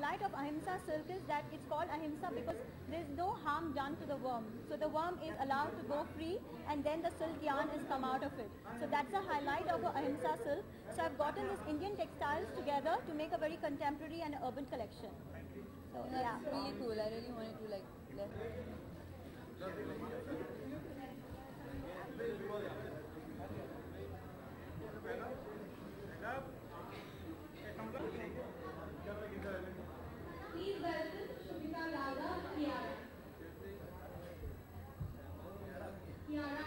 highlight of Ahimsa silk is that it's called Ahimsa because there's no harm done to the worm. So the worm is allowed to go free and then the silk yarn is come out of it. So that's the highlight of Ahimsa silk. So I've gotten these Indian textiles together to make a very contemporary and urban collection. So yeah. That's really cool. I really wanted to like learn. Please welcome Shubhika Raga Kiara. Kiara.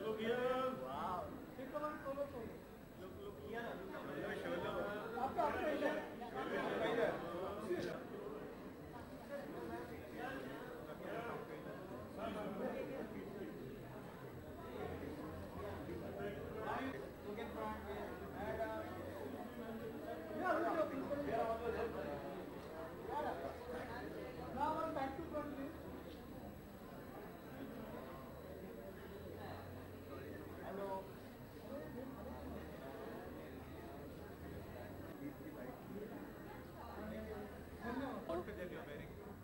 Look here. Wow. Look here.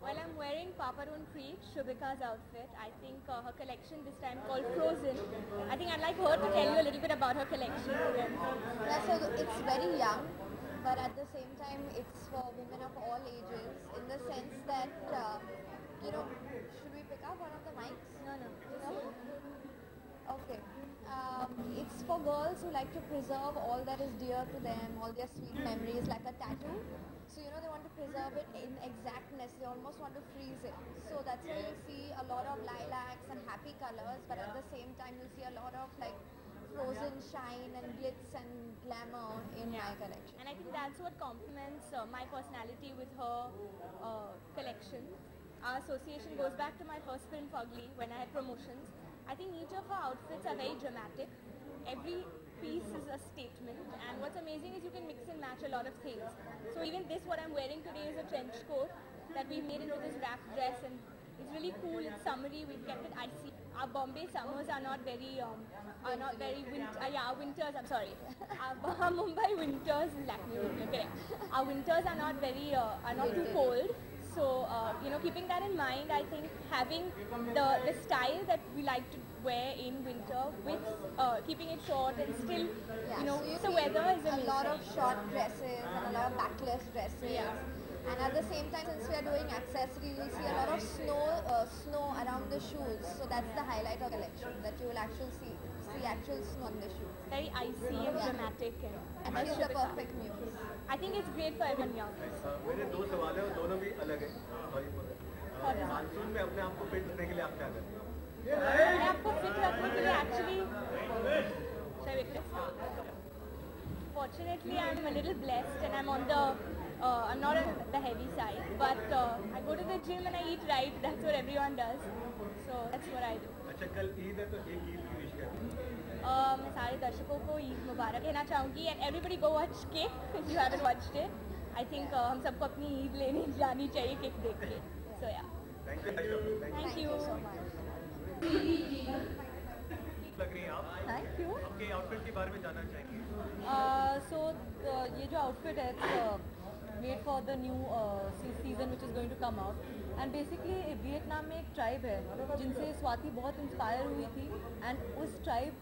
Well, I'm wearing Paparoon Creek, Shubhika's outfit. I think her collection this time called Frozen. I think I'd like her to tell you a little bit about her collection. Yeah, so it's very young, but at the same time, it's for women of all ages. In the sense that, should we pick up one of the mics? No. Okay. It's for girls who like to preserve all that is dear to them, all their sweet memories, like a tattoo. So, they want to preserve it in exactness. They almost want to freeze it. So that's why you see a lot of lilacs and happy colors, but at the same time, you see a lot of like frozen shine and glitz and glamour in my collection. And I think that's what complements my personality with her collection. Our association goes back to my first film, Fugly, when I had promotions. I think each of her outfits are very dramatic. Every piece is a statement, and what's amazing is you can mix and match a lot of things. So even this, what I'm wearing today, is a trench coat that we made into this wrap dress, and it's really cool. It's summery. We've kept it icy. Our Bombay summers are not very our winters. I'm sorry. Our Mumbai winters, correct. Our winters are not very are not too cold. So, keeping that in mind, I think having the style that we like to wear in winter with keeping it short and still, so the weather is amazing. A lot of short dresses and a lot of backless dresses. Yeah. And at the same time, since we are doing accessories, you'll see a lot of snow around the shoes. So that's the highlight of the collection, that you will actually see actual snow on the shoes. Very icy and dramatic. And she's the perfect muse. I think it's great for everyone young. मेरे दो सवाल हैं और दोनों भी अलग हैं. Monsoon में अपने आप को फिट रखने के लिए आप क्या करते हो? मैं आपको फिट रखने के लिए actually, fortunately I'm a little blessed and I'm not on the heavy side, but I go to the gym and I eat right. That's what everyone does. So that's what I do. अच्छा, कल ईद है तो एक ईद की wish करें. मैं सारे दर्शकों को ईद मुबारक कहना चाहूँगी and everybody go watch Kick if you haven't watched it. I think हम सबको अपनी ईद लेने जानी चाहिए Kick देख के. So yeah. Thank you. Thank you so much. लग रही हैं आप. Thank you. आपके आउटफिट के बारे में जानना चाहेंगे. ये जो आउटफिट है made for the new season which is going to come out, and basically Vietnam में एक ट्राइब है जिनसे स्वाति बहुत इंस्पायर हुई थी, and उस ट्राइब